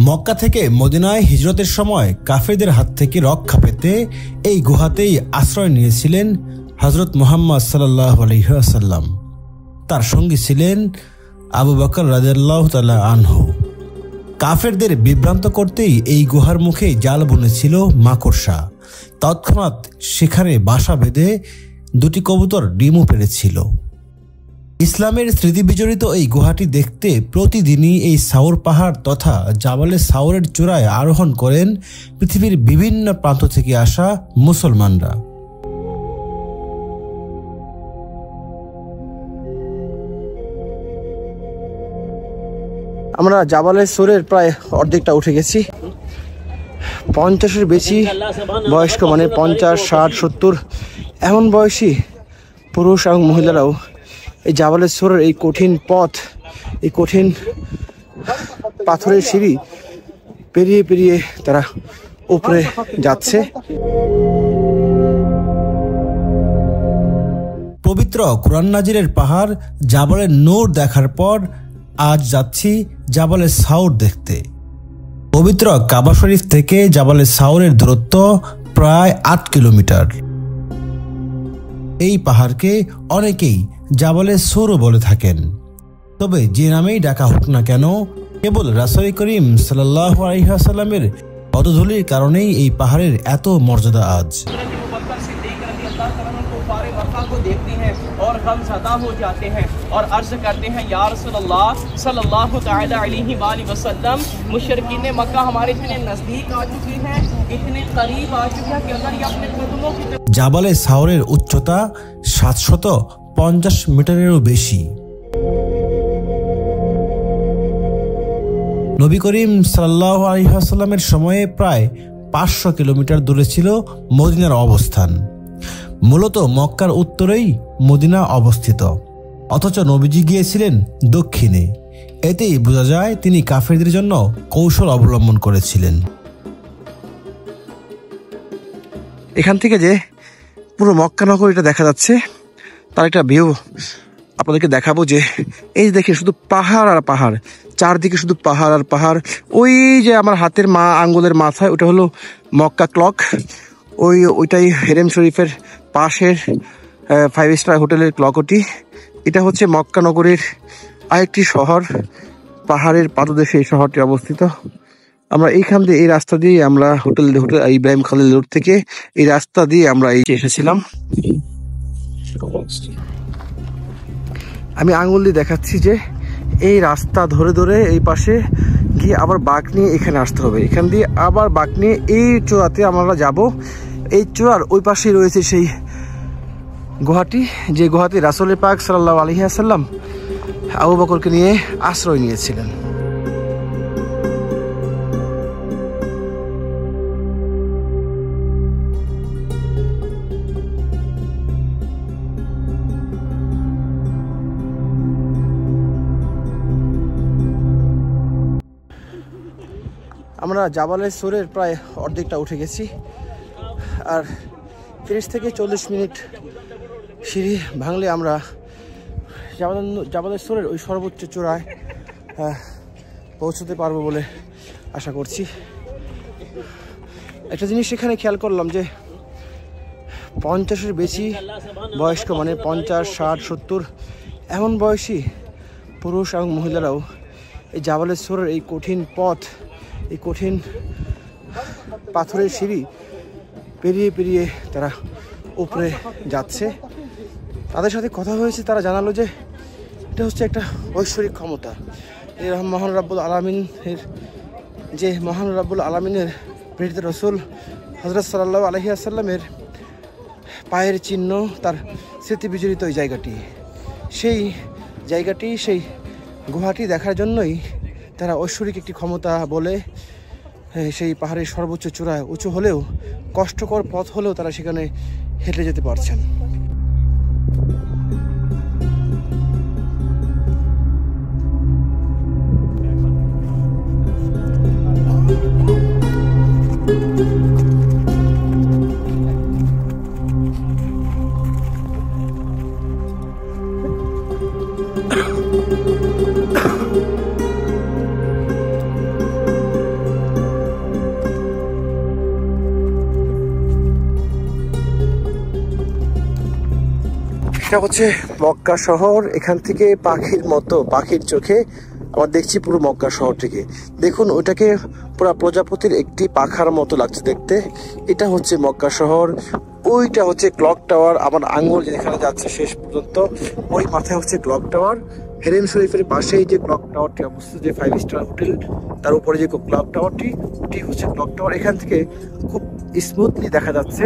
মক্কা থেকে মদিনায় হিজরতের সময় কাফেরদের হাত থেকে রক্ষা পেতে এই গুহাতেই আশ্রয় নিয়েছিলেন হযরত মুহাম্মদ সাল্লাল্লাহু আলাইহি ওয়াসাল্লাম। তার সঙ্গী ছিলেন আবু বকর রাদিয়াল্লাহু তাআলা আনহু। কাফেরদের বিভ্রান্ত করতেই এই গুহার মুখে জাল বুনেছিল মাকড়সা। তৎক্ষণাৎ সেখানে বাসা বেঁধে দুটি কবুতর ডিমও পেড়েছিল। ইসলামের স্মৃতি বিজড়িত এই গুহাটি দেখতে প্রতিদিনই এই সাউর পাহাড় তথা জাবালে সাউরের চূড়ায় আরোহণ করেন পৃথিবীর বিভিন্ন প্রান্ত থেকে আসা মুসলমানরা। আমরা জাবালে সৌরের প্রায় অর্ধেকটা উঠে গেছি। 50-এর বেশি বয়স্ক, মানে 50, 60, 70 এমন বয়সী পুরুষ এবং মহিলারাও এই জাবালে সৌরের এই কঠিন পথ, এই কঠিন পাথরের সিঁড়ি পেরিয়ে পেরিয়ে তারা উপরে যাচ্ছে। পবিত্র কুরআন নাজিরের পাহাড় জাবালে নূর দেখার পর আজ যাচ্ছি জাবালে সাউর দেখতে। পবিত্র কাবা শরীফ থেকে জাবালে সাউরের দূরত্ব প্রায় 8 কিলোমিটার। এই পাহাড়কে অনেকেই জাবালে সৌর বলে থাকেন। তবে যে নামেই ডাকা হোক না কেন, কেবল রাসূল করিম সাল্লাল্লাহু আলাইহি ওয়াসাল্লামের পদধূলির কারণেই এই পাহাড়ের এত মর্যাদা আজ। और गम ज़दा हो जाते हैं और अर्ज़ करते हैं या रसूल अल्लाह सल्लल्लाहु तआला अलैहि वसल्लम, मुशरिकीन मक्का हमारे इतने नज़दीक आ चुकी हैं, इतने करीब आ चुकी है कि अगर ये अपने कदमों की জাবালে সাউরের উচ্চতা 750 মিটারেরও বেশি। নবী করিম সাল্লাল্লাহু আলাইহি ওয়াসাল্লামের সময়ে প্রায় 500 কিলোমিটার দূরে ছিল মদিনার অবস্থান। মূলত মক্কার উত্তরেই মদিনা অবস্থিত, অথচ নবীজি গিয়েছিলেন দক্ষিণে। এতেই বোঝা যায় তিনি কাফেরদের জন্য কৌশল অবলম্বন করেছিলেন। এখান থেকে যে পুরো মক্কা নগরীটা দেখা যাচ্ছে, তার একটা ভিউ আপনাদেরকে দেখাবো। যে এই দেখে শুধু পাহাড় আর পাহাড়, চারদিকে শুধু পাহাড় আর পাহাড়। ওই যে আমার হাতের আঙ্গুলের মাথায় ওটা হলো মক্কা ক্লক, ওইটাই হেরেম শরীফের পাশের 5 স্টার হোটেলের ক্লক। এটা হচ্ছে মক্কা নগরীর আরেকটি শহর, পাহাড়ের পাদদেশে এই শহরটি অবস্থিত। আমরা এইখান দিয়ে, এই রাস্তা দিয়ে আমরা হোটেল ইব্রাহিম খালিল রোড থেকে এই রাস্তা দিয়ে আমরা এসেছিলাম। আমি আঙুল দিয়ে দেখাচ্ছি যে এই রাস্তা ধরে ধরে এই পাশে গিয়ে আবার বাঁক নিয়ে এখানে আসতে হবে। এখান দিয়ে আবার বাঁক নিয়ে এই চূড়াতে আমরা যাব। এই চূড়ার ওই পাশেই রয়েছে সেই গুহাটি, যে গুহাতে রাসূল পাক সাল্লাল্লাহু আলাইহি ওয়াসাল্লাম আবু বকরকে নিয়ে আশ্রয় নিয়েছিলেন। আমরা জাবালে সৌরের প্রায় অর্ধেকটা উঠে গেছি। আর 30 থেকে 40 মিনিট সিঁড়ি ভাঙলে আমরা জাবালে সৌরের ওই সর্বোচ্চ চূড়ায় পৌঁছতে পারবো বলে আশা করছি। একটা জিনিস এখানে খেয়াল করলাম যে 50-এর বেশি বয়স্ক, মানে 50, 60, 70 এমন বয়সী পুরুষ এবং মহিলারাও এই জাবালে সৌরের এই কঠিন পথ, এই কঠিন পাথরের সিঁড়ি পেরিয়ে পেরিয়ে তারা উপরে যাচ্ছে। তাদের সাথে কথা হয়েছে, তারা জানালো যে এটা হচ্ছে একটা ঐশ্বরিক ক্ষমতা। এই মহান রাব্বুল আলামিনের, যে মহান রাব্বুল আলামিনের প্রেরিত রসুল হযরত সাল্লাল্লাহু আলাইহি ওয়াসাল্লামের পায়ের চিহ্ন, তার স্মৃতি বিজড়িত ওই জায়গাটি, সেই গুহাটি দেখার জন্যই তারা ঐশ্বরিক একটি ক্ষমতা বলে সেই পাহাড়ের সর্বোচ্চ চূড়ায়, উঁচু হলেও কষ্টকর পথ হলেও তারা সেখানে হেঁটে যেতে পারছেন। এটা হচ্ছে মক্কা শহর। এখান থেকে পাখির মতো, পাখির চোখে আমরা দেখছি পুরো মক্কা শহরটিকে। দেখুন, ওইটাকে পুরো প্রজাপতির একটি পাখার মতো লাগছে দেখতে। এটা হচ্ছে মক্কা শহর। ওইটা হচ্ছে ক্লক টাওয়ার। আমার আঙ্গুল যেখানে যাচ্ছে শেষ পর্যন্ত ওই মাথায় হচ্ছে ক্লক টাওয়ার। হেরেম শরীফের পাশেই যে ক্লক টাওয়ারটি অবস্থিত, যে 5 স্টার হোটেল, তার উপরে যে ক্লক টাওয়ারটি, ওটি হচ্ছে ক্লক টাওয়ার। এখান থেকে খুব স্মুথলি দেখা যাচ্ছে।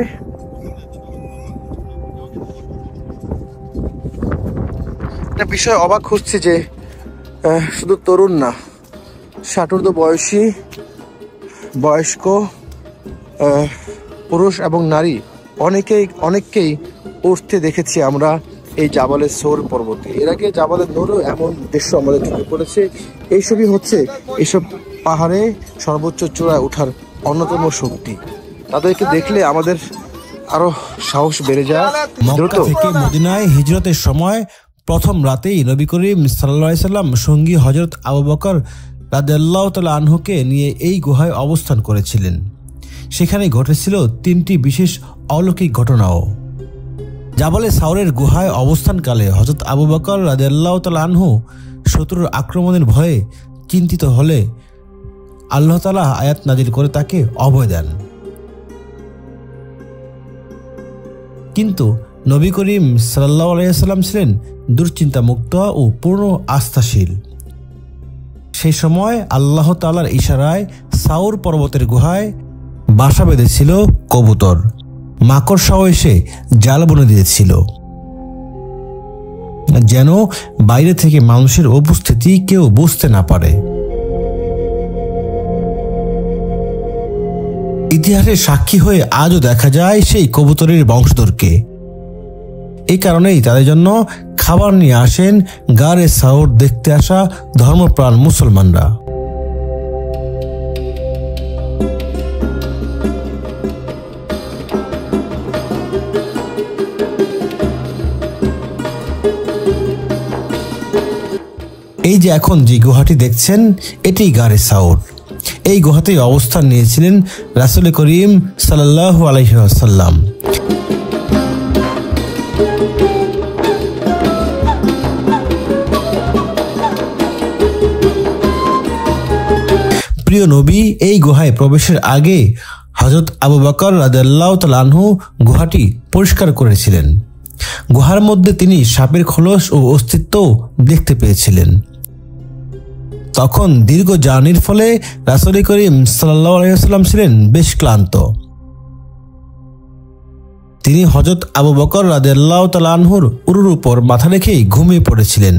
একটা বিষয় অবাক হচ্ছে যে শুধু তরুণ না, 60 বয়সী, বয়স্ক, পুরুষ এবং নারী অনেককেই উঠতে দেখেছি আমরা এই জাবালে সোর পর্বতে। এর আগে জাবালে নোরও এমন দৃশ্য আমাদের চোখে পড়েছে। এইসবই হচ্ছে এইসব পাহাড়ে সর্বোচ্চ চূড়ায় ওঠার অন্যতম শক্তি। তাদেরকে দেখলে আমাদের আরো সাহস বেড়ে যায়। মক্কা থেকে মদিনায় হিজরতের সময় প্রথম রাতেই নবী করিম সাল্লাল্লাহু আলাইহি সাল্লাম সঙ্গী হযরত আবু বকর রাদিয়াল্লাহু তাআলা আনহুকে নিয়ে এই গুহায় অবস্থান করেছিলেন। সেখানে ঘটেছিল 3টি বিশেষ অলৌকিক ঘটনাও। জাবালে সাউরের গুহায় অবস্থানকালে হযরত আবু বকর রাদিয়াল্লাহু তাআলা আনহু শত্রুর আক্রমণের ভয়ে চিন্তিত হলে আল্লাহ তাআলা আয়াত নাজিল করে তাকে অভয় দেন। কিন্তু নবী করিম সাল্লাল্লাহু আলাইহি ওয়াসাল্লাম ছিলেন দুশ্চিন্তামুক্ত ও পূর্ণ আস্থাশীল। সেই সময় আল্লাহ তাআলার ইশারায় সাউর পর্বতের গুহায় বাসা বেঁধেছিল কবুতর। মাকড়সাও এসে জাল বুনে দিয়েছিল, যেন বাইরে থেকে মানুষের উপস্থিতি কেউ বুঝতে না পারে। ইতিহাসের সাক্ষী হয়ে আজও দেখা যায় সেই কবুতরের বংশধরকে। এই কারণেই তাদের জন্য খাবার নিয়ে আসেন গারে সাউর দেখতে আসা ধর্মপ্রাণ মুসলমানরা। এই যে এখন যে গুহাটি দেখছেন, এটি গারে সাউর। এই গুহাতেই অবস্থান নিয়েছিলেন রাসূল করিম সাল্লাল্লাহু আলাইহি ওয়াসাল্লাম। প্রিয় নবী এই গুহায় প্রবেশের আগে হযরত আবু বকর রাদিয়াল্লাহু তাআলা আনহু গুহাটি পরিষ্কার করেছিলেন। গুহার মধ্যে তিনি সাপের খোলস ও অস্তিত্ব দেখতে পেয়েছিলেন। তখন দীর্ঘ জার্নির ফলে রাসূল করিম সাল্লাল্লাহু আলাইহি ওয়াসাল্লাম ছিলেন বেশ ক্লান্ত। তিনি হযরত আবু বকর রাদিয়াল্লাহু তাআলা আনহুর উরুর উপর মাথা রেখেই ঘুমিয়ে পড়েছিলেন।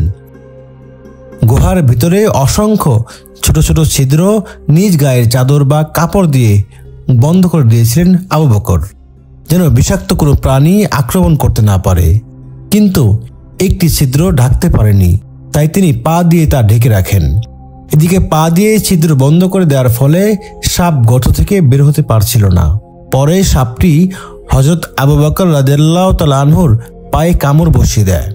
গুহার ভিতরে অসংখ্য ছোট ছোট ছিদ্র নিজ গায়ের চাদর বা কাপড় দিয়ে বন্ধ করে দিয়েছিলেন আবু বকর, যেন বিষাক্ত কোনো প্রাণী আক্রমণ করতে না পারে। কিন্তু একটি ছিদ্র ঢাকতে পারেনি, তাই তিনি পা দিয়ে তা ঢেকে রাখেন। এদিকে পা দিয়ে ছিদ্র বন্ধ করে দেওয়ার ফলে সাপ গর্ত থেকে বের হতে পারছিল না। পরে সাপটি হযরত আবু বকর রাদিয়াল্লাহু তাআলা আনহুর পায়ে কামড় বসিয়ে দেয়।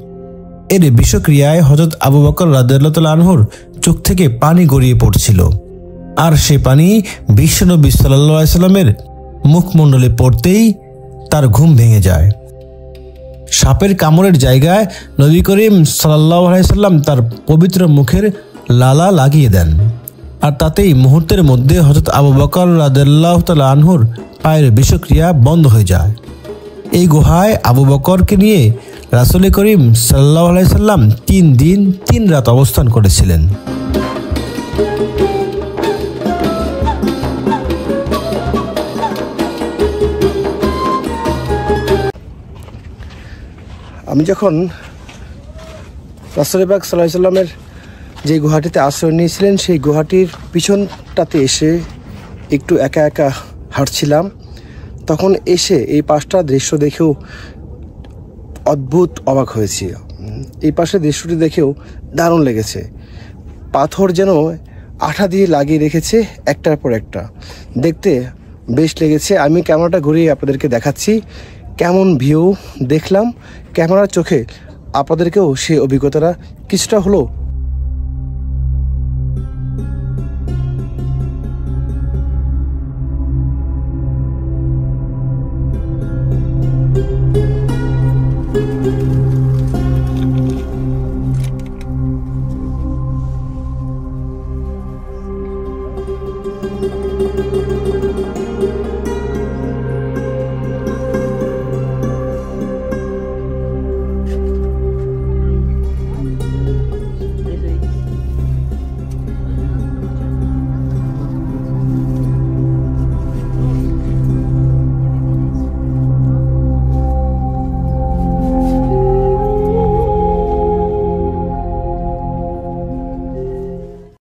এর বিষক্রিয়ায় হযরত আবু বকর রাদিয়াল্লাহু তাআলা আনহুর চোখ থেকে পানি গড়িয়ে পড়ছিল, আর সে পানি বিশ্বনবী সাল্লাল্লাহু আলাইহি সাল্লামের মুখমণ্ডলে পড়তেই তার ঘুম ভেঙে যায়। সাপের কামড়ের জায়গায় নবী করিম সাল্লাল্লাহু আলাইহি সাল্লাম তার পবিত্র মুখের লালা লাগিয়ে দেন, আর তাতেই মুহূর্তের মধ্যে হযরত আবু বকর রাদিয়াল্লাহু তাআলা আনহুর পায়ের বিষক্রিয়া বন্ধ হয়ে যায়। এই গুহায় আবু বকরকে নিয়ে রাসূল করিম সাল্লাল্লাহু আলাইহি সাল্লাম 3 দিন 3 রাত অবস্থান করেছিলেন। আমি যখন রাসূল পাক সাল্লাল্লাহু আলাইহি সাল্লামের যে গুহাটিতে আশ্রয় নিয়েছিলেন, সেই গুহাটির পিছনটাতে এসে একটু একা একা হাঁটছিলাম, তখন এসে এই পাশটা দৃশ্য দেখেও অদ্ভুত অবাক হয়েছি। এই পাশের দৃশ্যটি দেখেও দারুণ লেগেছে। পাথর যেন আঠা দিয়ে লাগিয়ে রেখেছে একটার পর একটা, দেখতে বেশ লেগেছে। আমি ক্যামেরাটা ঘুরিয়ে আপনাদেরকে দেখাচ্ছি কেমন ভিউ দেখলাম। ক্যামেরার চোখে আপনাদেরকেও সেই অভিজ্ঞতাটা কিছুটা হলেও